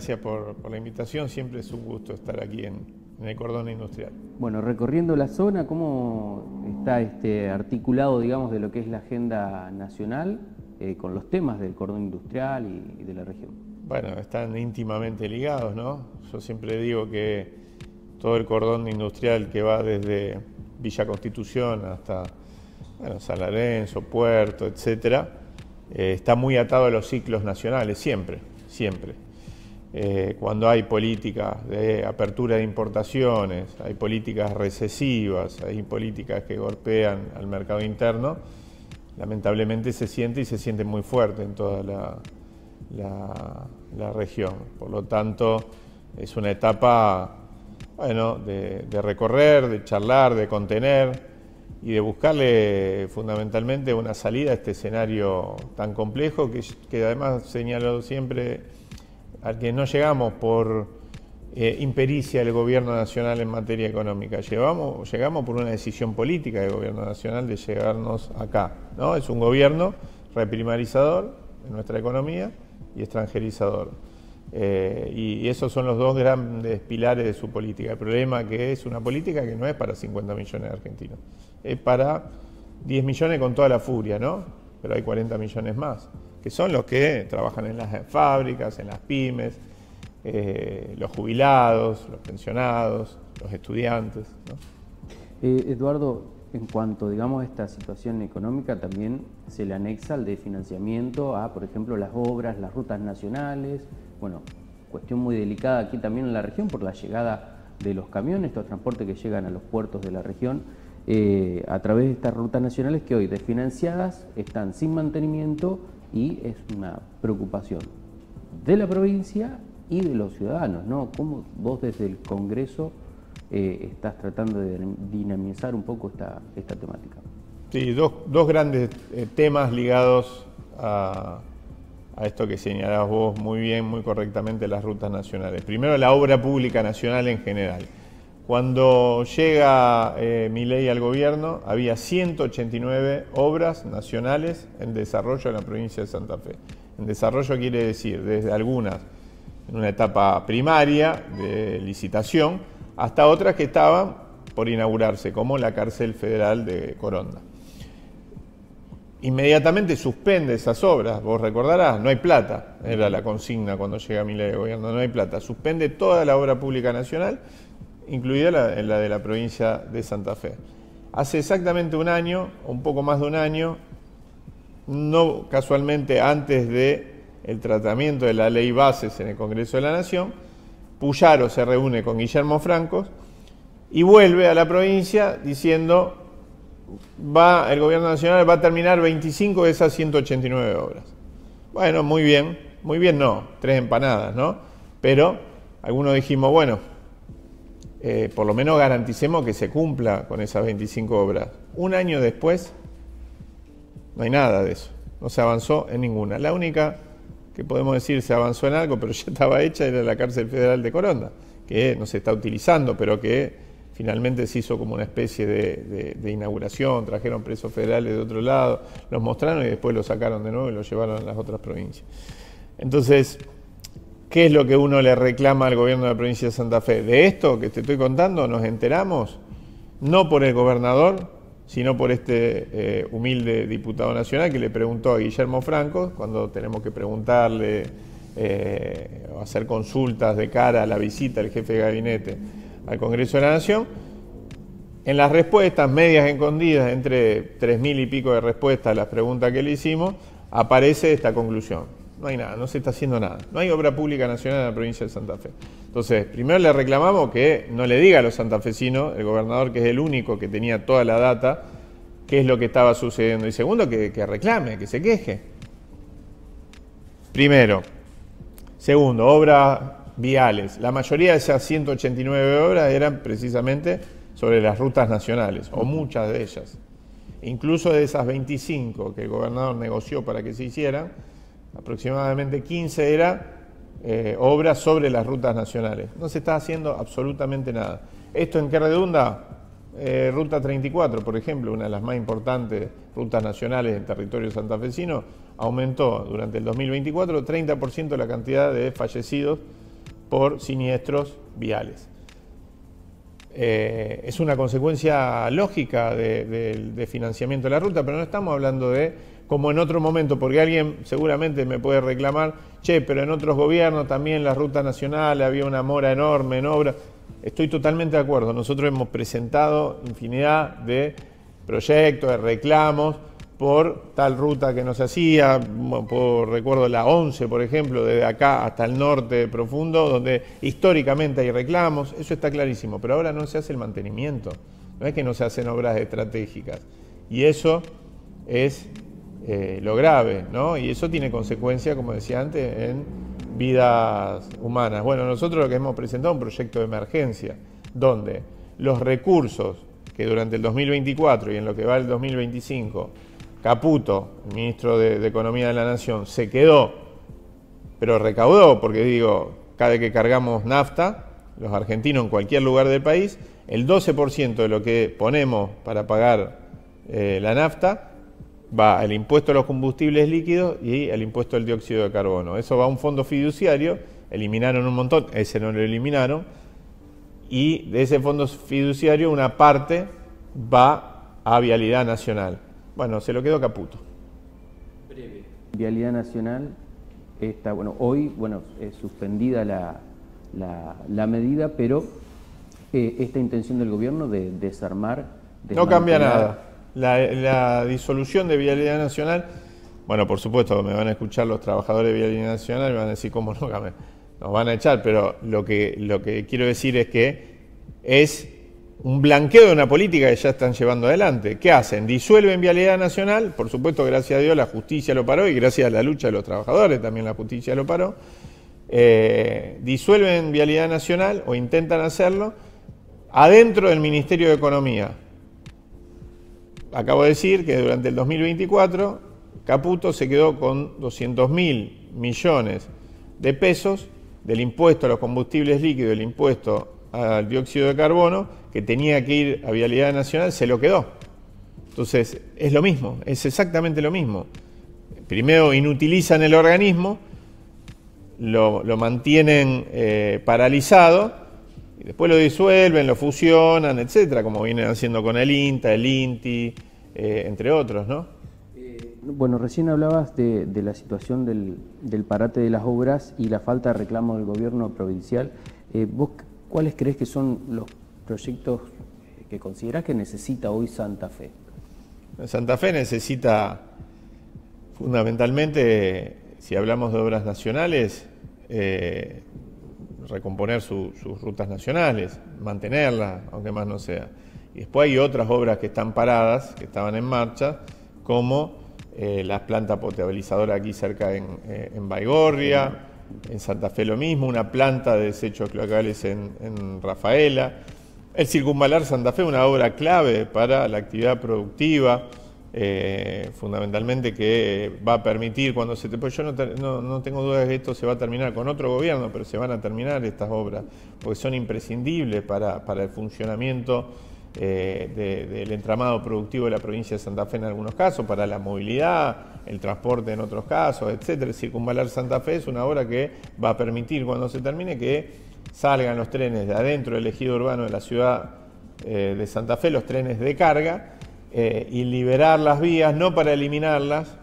Gracias por la invitación, siempre es un gusto estar aquí en el cordón industrial. Bueno, recorriendo la zona, ¿cómo está articulado, digamos, de lo que es la agenda nacional con los temas del cordón industrial y de la región? Bueno, están íntimamente ligados, ¿no? Yo siempre digo que todo el cordón industrial que va desde Villa Constitución hasta San Lorenzo, Puerto, etcétera, está muy atado a los ciclos nacionales, siempre. Cuando hay políticas de apertura de importaciones, hay políticas recesivas, hay políticas que golpean al mercado interno, lamentablemente se siente muy fuerte en toda la región. Por lo tanto, es una etapa de recorrer, de charlar, de contener y de buscarle fundamentalmente una salida a este escenario tan complejo que además señalo siempre al que no llegamos por impericia del gobierno nacional en materia económica, llegamos por una decisión política del gobierno nacional de llegarnos acá, ¿no? Es un gobierno reprimarizador de nuestra economía y extranjerizador. Y esos son los dos grandes pilares de su política. El problema que es una política que no es para 50 millones de argentinos, es para 10 millones con toda la furia, ¿no? Pero hay 40 millones más, que son los que trabajan en las fábricas, en las pymes, los jubilados, los pensionados, los estudiantes, ¿no? Eduardo, en cuanto, digamos, a esta situación económica, también se le anexa el de financiamiento a, por ejemplo, las obras, las rutas nacionales. Bueno, cuestión muy delicada aquí también en la región por la llegada de los camiones, estos transportes que llegan a los puertos de la región, a través de estas rutas nacionales que hoy desfinanciadas están sin mantenimiento y es una preocupación de la provincia y de los ciudadanos, ¿no? ¿Cómo vos desde el Congreso estás tratando de dinamizar un poco esta temática? Sí, dos grandes temas ligados a esto que señalás vos muy bien, muy correctamente, las rutas nacionales. Primero, la obra pública nacional en general. Cuando llega Milei al gobierno, había 189 obras nacionales en desarrollo en la provincia de Santa Fe. En desarrollo quiere decir desde algunas en una etapa primaria de licitación hasta otras que estaban por inaugurarse, como la cárcel federal de Coronda. Inmediatamente suspende esas obras, vos recordarás, no hay plata, era la consigna cuando llega Milei al gobierno, no hay plata. Suspende toda la obra pública nacional, incluida la de la provincia de Santa Fe. Hace exactamente un año, un poco más de un año, no casualmente antes del tratamiento de la ley bases en el Congreso de la Nación, Puyaro se reúne con Guillermo Francos y vuelve a la provincia diciendo el gobierno nacional va a terminar 25 de esas 189 obras. Bueno, muy bien no, 3 empanadas, ¿no? Pero algunos dijimos, bueno, por lo menos garanticemos que se cumpla con esas 25 obras. Un año después, no hay nada de eso, no se avanzó en ninguna. La única que podemos decir se avanzó en algo, pero ya estaba hecha, era la cárcel federal de Coronda, que no se está utilizando, pero que finalmente se hizo como una especie de inauguración, trajeron presos federales de otro lado, los mostraron y después los sacaron de nuevo y los llevaron a las otras provincias. Entonces, ¿qué es lo que uno le reclama al gobierno de la provincia de Santa Fe? De esto que te estoy contando nos enteramos, no por el gobernador, sino por este humilde diputado nacional que le preguntó a Guillermo Franco, cuando tenemos que preguntarle o hacer consultas de cara a la visita del jefe de gabinete al Congreso de la Nación. En las respuestas medias escondidas, entre 3.000 y pico de respuestas a las preguntas que le hicimos, aparece esta conclusión. No hay nada, no se está haciendo nada. No hay obra pública nacional en la provincia de Santa Fe. Entonces, primero le reclamamos que no le diga a los santafesinos, el gobernador, que es el único que tenía toda la data, qué es lo que estaba sucediendo. Y segundo, que reclame, que se queje. Primero. Segundo, obras viales. La mayoría de esas 189 obras eran precisamente sobre las rutas nacionales, o muchas de ellas. Incluso de esas 25 que el gobernador negoció para que se hicieran, aproximadamente 15 eran obras sobre las rutas nacionales. No se está haciendo absolutamente nada. ¿Esto en qué redunda? Ruta 34, por ejemplo, una de las más importantes rutas nacionales del territorio santafesino, aumentó durante el 2024 30% la cantidad de fallecidos por siniestros viales. Es una consecuencia lógica de financiamiento de la ruta, pero no estamos hablando de, como en otro momento, porque alguien seguramente me puede reclamar, che, pero en otros gobiernos también la ruta nacional había una mora enorme en obra. Estoy totalmente de acuerdo, nosotros hemos presentado infinidad de proyectos, de reclamos, por tal ruta que no se hacía, recuerdo la 11, por ejemplo, desde acá hasta el norte profundo, donde históricamente hay reclamos, eso está clarísimo, pero ahora no se hace el mantenimiento, no es que no se hacen obras estratégicas, y eso es lo grave, ¿no? Y eso tiene consecuencias, como decía antes, en vidas humanas. Bueno, nosotros lo que hemos presentado es un proyecto de emergencia, donde los recursos que durante el 2024 y en lo que va el 2025, Caputo, el ministro de Economía de la Nación, se quedó, pero recaudó, porque digo, cada vez que cargamos nafta, los argentinos en cualquier lugar del país, el 12% de lo que ponemos para pagar la nafta va al impuesto a los combustibles líquidos y al impuesto al dióxido de carbono. Eso va a un fondo fiduciario, eliminaron un montón, ese no lo eliminaron, y de ese fondo fiduciario una parte va a Vialidad Nacional. Bueno, se lo quedó Caputo. Breve. Vialidad Nacional está, bueno, hoy, es suspendida la medida, pero esta intención del gobierno de desarmar... No cambia nada. La disolución de Vialidad Nacional, bueno, por supuesto, me van a escuchar los trabajadores de Vialidad Nacional y me van a decir cómo no cambia. Nos van a echar, pero lo que quiero decir es que es un blanqueo de una política que ya están llevando adelante. ¿Qué hacen? Disuelven Vialidad Nacional, por supuesto, gracias a Dios la justicia lo paró y gracias a la lucha de los trabajadores también la justicia lo paró. Disuelven Vialidad Nacional o intentan hacerlo adentro del Ministerio de Economía. Acabo de decir que durante el 2024 Caputo se quedó con 200.000 millones de pesos del impuesto a los combustibles líquidos, del impuesto al dióxido de carbono, que tenía que ir a Vialidad Nacional, se lo quedó. Entonces, es lo mismo, es exactamente lo mismo. Primero inutilizan el organismo, lo mantienen paralizado, y después lo disuelven, lo fusionan, etcétera, como vienen haciendo con el INTA, el INTI, entre otros, ¿no? Bueno, recién hablabas de la situación del parate de las obras y la falta de reclamo del gobierno provincial. ¿Vos cuáles crees que son los proyectos que considerás que necesita hoy Santa Fe? Santa Fe necesita fundamentalmente, si hablamos de obras nacionales, recomponer sus rutas nacionales, mantenerlas, aunque más no sea. Y después hay otras obras que están paradas, que estaban en marcha, como la planta potabilizadora aquí cerca en Baigorria, en Santa Fe lo mismo, una planta de desechos cloacales en Rafaela. El Circunvalar Santa Fe, una obra clave para la actividad productiva, fundamentalmente que va a permitir cuando se... Pues yo no tengo dudas de que esto se va a terminar con otro gobierno, pero se van a terminar estas obras, porque son imprescindibles para el funcionamiento del entramado productivo de la provincia de Santa Fe en algunos casos, para la movilidad, el transporte en otros casos, etcétera. El Circunvalar Santa Fe es una obra que va a permitir, cuando se termine, que salgan los trenes de adentro del ejido urbano de la ciudad de Santa Fe, los trenes de carga, y liberar las vías, no para eliminarlas,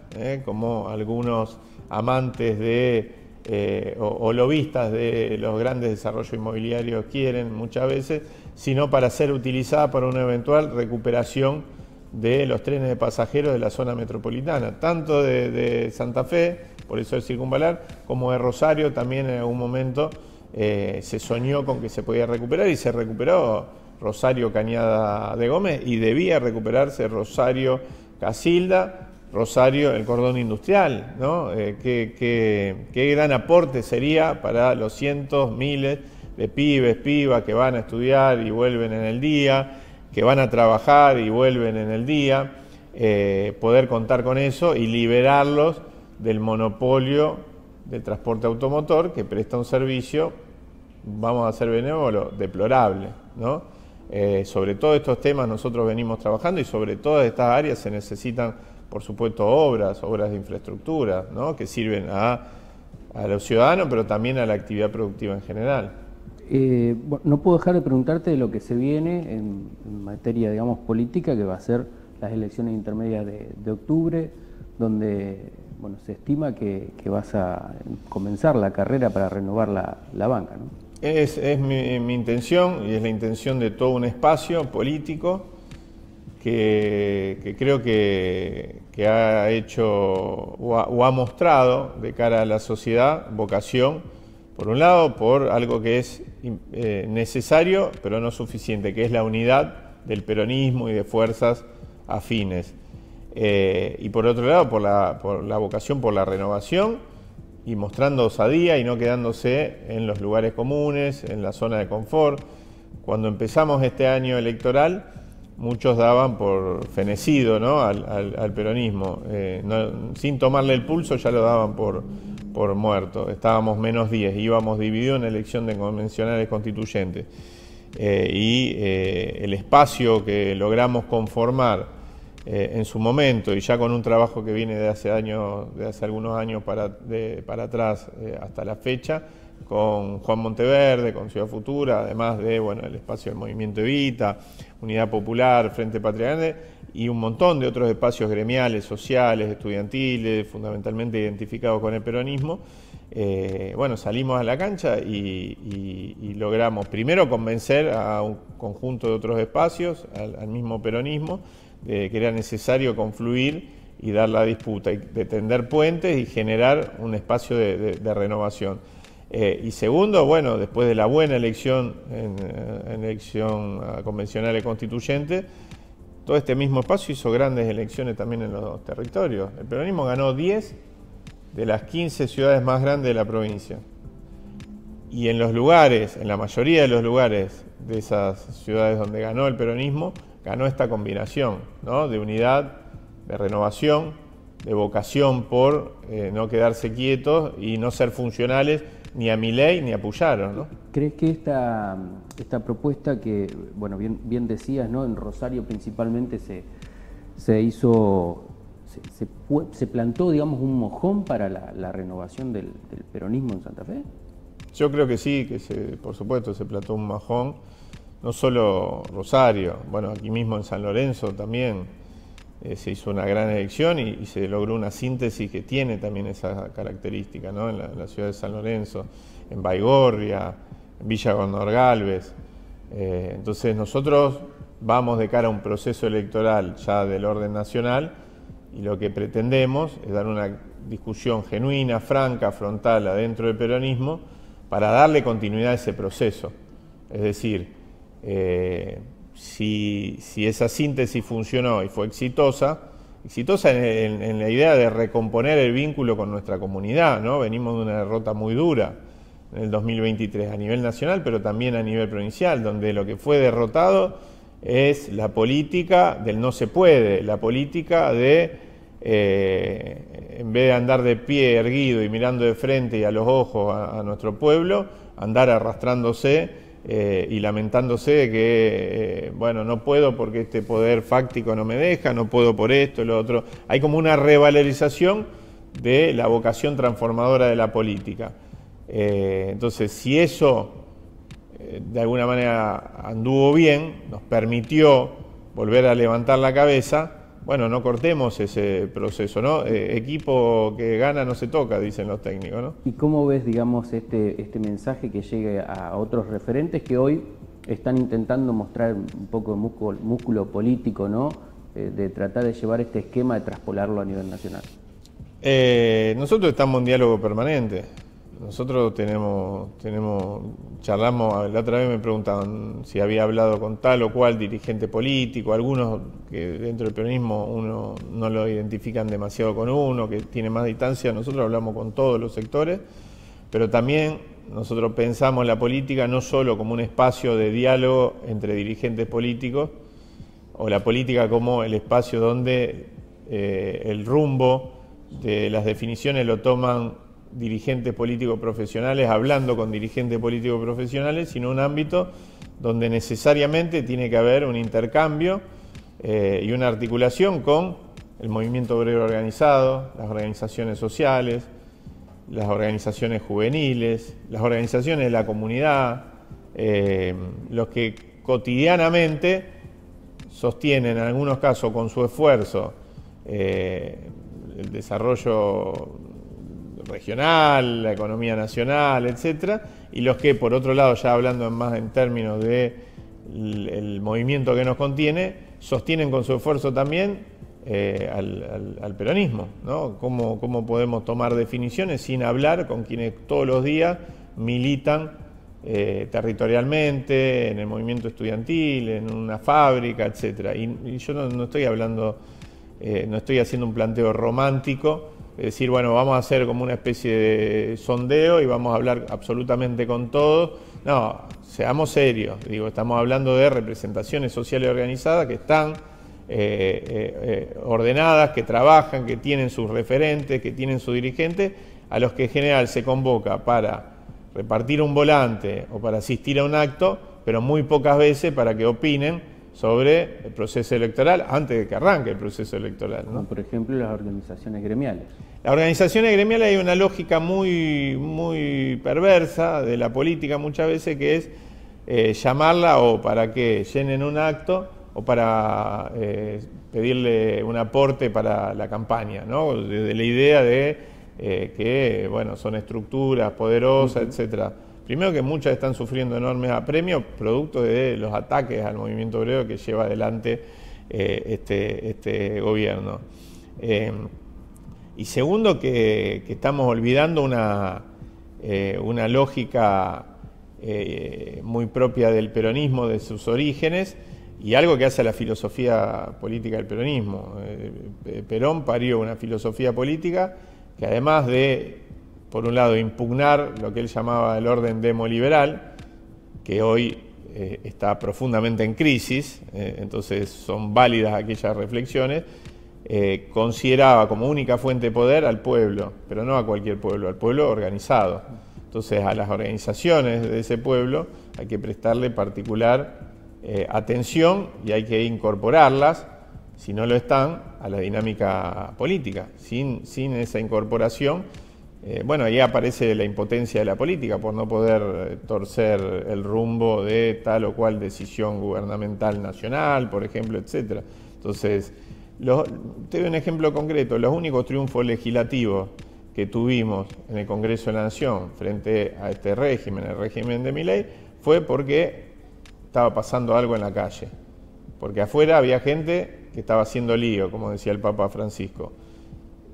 como algunos amantes o lobistas de los grandes desarrollos inmobiliarios quieren muchas veces, sino para ser utilizada para una eventual recuperación de los trenes de pasajeros de la zona metropolitana, tanto de Santa Fe, por eso el Circunvalar, como de Rosario. También en algún momento se soñó con que se podía recuperar y se recuperó Rosario Cañada de Gómez, y debía recuperarse Rosario Casilda, Rosario el cordón industrial, ¿no? Qué gran aporte sería para los cientos, miles de pibas que van a estudiar y vuelven en el día, que van a trabajar y vuelven en el día, poder contar con eso y liberarlos del monopolio del transporte automotor, que presta un servicio, vamos a ser benévolos, deplorable, ¿no? Sobre todos estos temas nosotros venimos trabajando, y sobre todas estas áreas se necesitan, por supuesto, obras de infraestructura, ¿no? Que sirven a a los ciudadanos, pero también a la actividad productiva en general. Bueno, no puedo dejar de preguntarte de lo que se viene en materia, digamos, política, que va a ser las elecciones intermedias de octubre, donde, bueno, se estima que vas a comenzar la carrera para renovar la banca, ¿no? Es mi intención, y es la intención de todo un espacio político que creo que ha hecho o ha mostrado de cara a la sociedad vocación, por un lado, por algo que es necesario, pero no suficiente, que es la unidad del peronismo y de fuerzas afines. Y por otro lado, por la vocación por la renovación, y mostrando osadía y no quedándose en los lugares comunes, en la zona de confort. Cuando empezamos este año electoral, muchos daban por fenecido, ¿no?, al peronismo. Sin tomarle el pulso ya lo daban por muerto. Estábamos menos 10, íbamos divididos en elección de convencionales constituyentes. El espacio que logramos conformar en su momento, y ya con un trabajo que viene de hace algunos años para atrás hasta la fecha, con Juan Monteverde, con Ciudad Futura, además de, bueno, el espacio del Movimiento Evita, Unidad Popular, Frente Patria Grande, y un montón de otros espacios gremiales, sociales, estudiantiles, fundamentalmente identificados con el peronismo. Bueno, salimos a la cancha y logramos primero convencer a un conjunto de otros espacios, al mismo peronismo, que era necesario confluir y dar la disputa, y de tender puentes y generar un espacio de renovación. Y segundo, bueno, después de la buena elección en elección convencional y constituyente, todo este mismo espacio hizo grandes elecciones también en los territorios. El peronismo ganó 10 de las 15 ciudades más grandes de la provincia. Y en los lugares, en la mayoría de los lugares de esas ciudades donde ganó el peronismo, ganó esta combinación, ¿no?, de unidad, de renovación, de vocación por no quedarse quietos y no ser funcionales ni a Milei ni a Puyaro, ¿no? ¿Crees que esta propuesta que, bueno, bien decías, ¿no?, en Rosario principalmente se plantó, digamos, un mojón para la renovación del peronismo en Santa Fe? Yo creo que sí, por supuesto se plantó un mojón. No solo Rosario, bueno, aquí mismo en San Lorenzo también se hizo una gran elección y se logró una síntesis que tiene también esa característica, ¿no?, en la ciudad de San Lorenzo, en Baigorria, en Villa Gómez Galvez. Entonces nosotros vamos de cara a un proceso electoral ya del orden nacional, y lo que pretendemos es dar una discusión genuina, franca, frontal adentro del peronismo para darle continuidad a ese proceso. Es decir, si esa síntesis funcionó y fue exitosa en la idea de recomponer el vínculo con nuestra comunidad, ¿no? Venimos de una derrota muy dura en el 2023 a nivel nacional, pero también a nivel provincial, donde lo que fue derrotado es la política del no se puede, la política de, en vez de andar de pie erguido y mirando de frente y a los ojos a nuestro pueblo, andar arrastrándose y lamentándose de que, bueno, no puedo porque este poder fáctico no me deja, no puedo por esto, lo otro. Hay como una revalorización de la vocación transformadora de la política. Entonces, si eso de alguna manera anduvo bien, nos permitió volver a levantar la cabeza, bueno, no cortemos ese proceso, ¿no? Equipo que gana no se toca, dicen los técnicos, ¿no? ¿Y cómo ves, digamos, este mensaje que llegue a otros referentes que hoy están intentando mostrar un poco de músculo político, ¿no?, de tratar de llevar este esquema, de traspolarlo a nivel nacional? Nosotros estamos en diálogo permanente. Nosotros charlamos, la otra vez me preguntaban si había hablado con tal o cual dirigente político, algunos que dentro del peronismo uno no lo identifican demasiado con uno, que tiene más distancia. Nosotros hablamos con todos los sectores, pero también nosotros pensamos la política no solo como un espacio de diálogo entre dirigentes políticos, o la política como el espacio donde el rumbo de las definiciones lo toman dirigentes políticos profesionales hablando con dirigentes políticos profesionales, sino un ámbito donde necesariamente tiene que haber un intercambio y una articulación con el movimiento obrero organizado, las organizaciones sociales, las organizaciones juveniles, las organizaciones de la comunidad, los que cotidianamente sostienen, en algunos casos con su esfuerzo, el desarrollo regional, la economía nacional, etcétera, y los que, por otro lado, ya hablando más en términos de el movimiento que nos contiene, sostienen con su esfuerzo también al peronismo, ¿no? ¿Cómo podemos tomar definiciones sin hablar con quienes todos los días militan territorialmente, en el movimiento estudiantil, en una fábrica, etcétera? Y yo no estoy hablando, no estoy haciendo un planteo romántico, es decir, bueno, vamos a hacer como una especie de sondeo y vamos a hablar absolutamente con todos. No, seamos serios, digo, estamos hablando de representaciones sociales organizadas que están ordenadas, que trabajan, que tienen sus referentes, que tienen sus dirigentes, a los que en general se convoca para repartir un volante o para asistir a un acto, pero muy pocas veces para que opinen sobre el proceso electoral antes de que arranque el proceso electoral, ¿no? Como por ejemplo las organizaciones gremiales. Las organizaciones gremiales hay una lógica muy perversa de la política muchas veces, que es llamarla o para que llenen un acto o para pedirle un aporte para la campaña, ¿no? Desde la idea de que, bueno, son estructuras poderosas, etcétera. Primero, que muchas están sufriendo enormes apremios producto de los ataques al movimiento obrero que lleva adelante este gobierno. Y segundo, que estamos olvidando una lógica muy propia del peronismo, de sus orígenes, y algo que hace a la filosofía política del peronismo. Perón parió una filosofía política que, además de, por un lado, impugnar lo que él llamaba el orden demoliberal, que hoy está profundamente en crisis, entonces son válidas aquellas reflexiones, consideraba como única fuente de poder al pueblo, pero no a cualquier pueblo, al pueblo organizado. Entonces, a las organizaciones de ese pueblo hay que prestarle particular atención y hay que incorporarlas, si no lo están, a la dinámica política. Sin esa incorporación, bueno, ahí aparece la impotencia de la política por no poder torcer el rumbo de tal o cual decisión gubernamental nacional, por ejemplo, etcétera. Entonces, te doy un ejemplo concreto. Los únicos triunfos legislativos que tuvimos en el Congreso de la Nación frente a este régimen, el régimen de Milei, fue porque estaba pasando algo en la calle. Porque afuera había gente que estaba haciendo lío, como decía el Papa Francisco.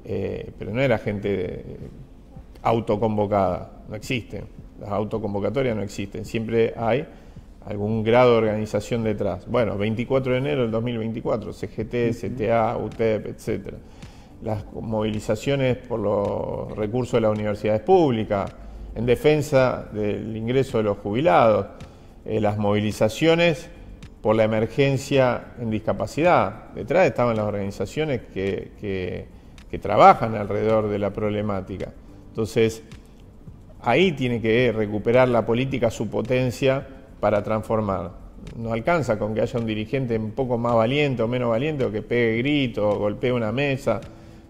Pero no era gente autoconvocada, no existen. Las autoconvocatorias no existen. Siempre hay algún grado de organización detrás. Bueno, 24 de enero del 2024, CGT, CTA, UTEP, etcétera. Las movilizaciones por los recursos de las universidades públicas, en defensa del ingreso de los jubilados, las movilizaciones por la emergencia en discapacidad. Detrás estaban las organizaciones que trabajan alrededor de la problemática. Entonces, ahí tiene que recuperar la política su potencia para transformar. No alcanza con que haya un dirigente un poco más valiente o menos valiente, o que pegue gritos, o golpee una mesa.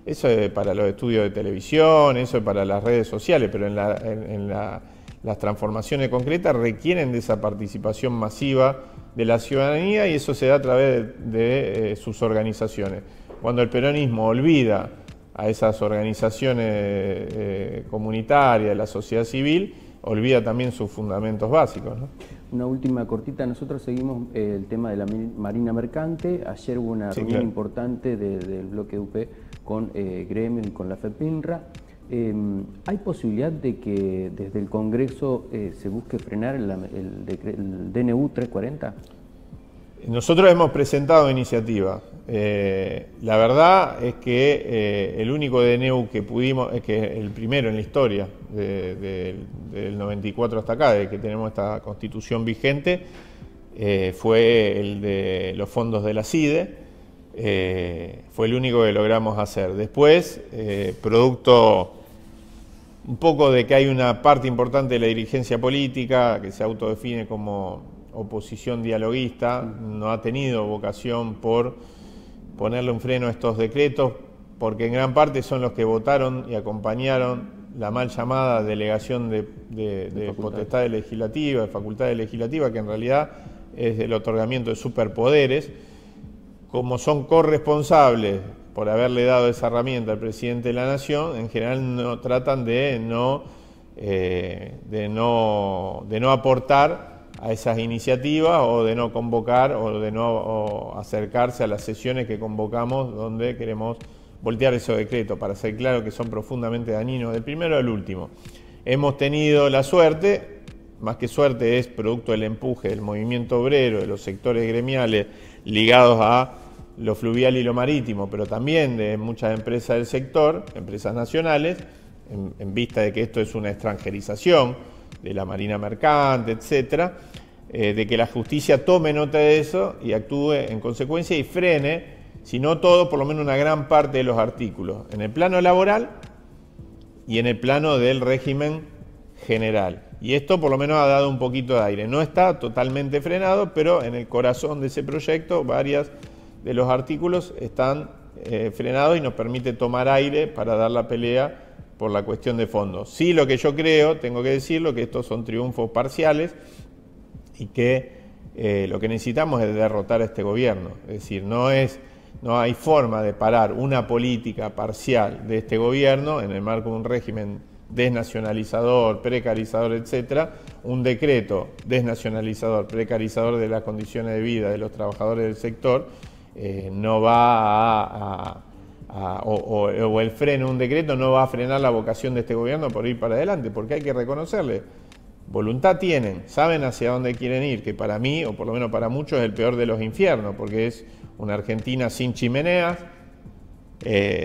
Eso es para los estudios de televisión, eso es para las redes sociales, pero las transformaciones concretas requieren de esa participación masiva de la ciudadanía, y eso se da a través de sus organizaciones. Cuando el peronismo olvida a esas organizaciones comunitarias, de la sociedad civil, olvida también sus fundamentos básicos, ¿no? Una última cortita, nosotros seguimos el tema de la Marina Mercante. Ayer hubo una reunión importante del bloque UP con gremios y con la FEPINRA. ¿Hay posibilidad de que desde el Congreso se busque frenar el DNU 340? Nosotros hemos presentado iniciativas. La verdad es que el único DNU que pudimos, es que el primero en la historia del 94 hasta acá, de que tenemos esta constitución vigente, fue el de los fondos de la CIDE. Fue el único que logramos hacer. Después, producto un poco de que hay una parte importante de la dirigencia política que se autodefine como oposición dialoguista, no ha tenido vocación por ponerle un freno a estos decretos, porque en gran parte son los que votaron y acompañaron la mal llamada delegación de potestades legislativas, de facultades legislativas, que en realidad es el otorgamiento de superpoderes. Como son corresponsables por haberle dado esa herramienta al presidente de la Nación, en general no tratan de no aportar a esas iniciativas, o de no convocar, o de no acercarse a las sesiones que convocamos donde queremos voltear esos decretos, para ser claro que son profundamente dañinos, del primero al último. Hemos tenido la suerte, más que suerte es producto del empuje del movimiento obrero, de los sectores gremiales ligados a lo fluvial y lo marítimo, pero también de muchas empresas del sector, empresas nacionales, en vista de que esto es una extranjerización de la marina mercante, etcétera, de que la justicia tome nota de eso y actúe en consecuencia y frene, si no todo, por lo menos una gran parte de los artículos, en el plano laboral y en el plano del régimen general. Y esto por lo menos ha dado un poquito de aire. No está totalmente frenado, pero en el corazón de ese proyecto varias de los artículos están frenados y nos permite tomar aire para dar la pelea por la cuestión de fondo. Sí, lo que yo creo, tengo que decirlo, que estos son triunfos parciales y que lo que necesitamos es derrotar a este gobierno. Es decir, no hay forma de parar una política parcial de este gobierno en el marco de un régimen desnacionalizador, precarizador, etcétera, un decreto desnacionalizador, precarizador de las condiciones de vida de los trabajadores del sector. No va o el freno, un decreto no va a frenar la vocación de este gobierno por ir para adelante, porque hay que reconocerle, voluntad tienen, saben hacia dónde quieren ir, que para mí, o por lo menos para muchos, es el peor de los infiernos, porque es una Argentina sin chimeneas,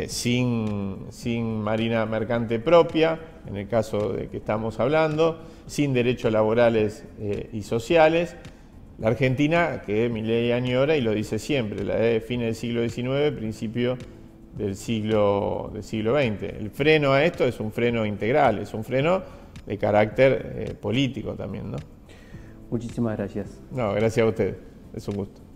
sin marina mercante propia, en el caso de que estamos hablando, sin derechos laborales y sociales. La Argentina, que Milei añora y lo dice siempre, la de fines del siglo XIX, principio del siglo XX. El freno a esto es un freno integral, es un freno de carácter político también, ¿no? Muchísimas gracias. No, gracias a ustedes, es un gusto.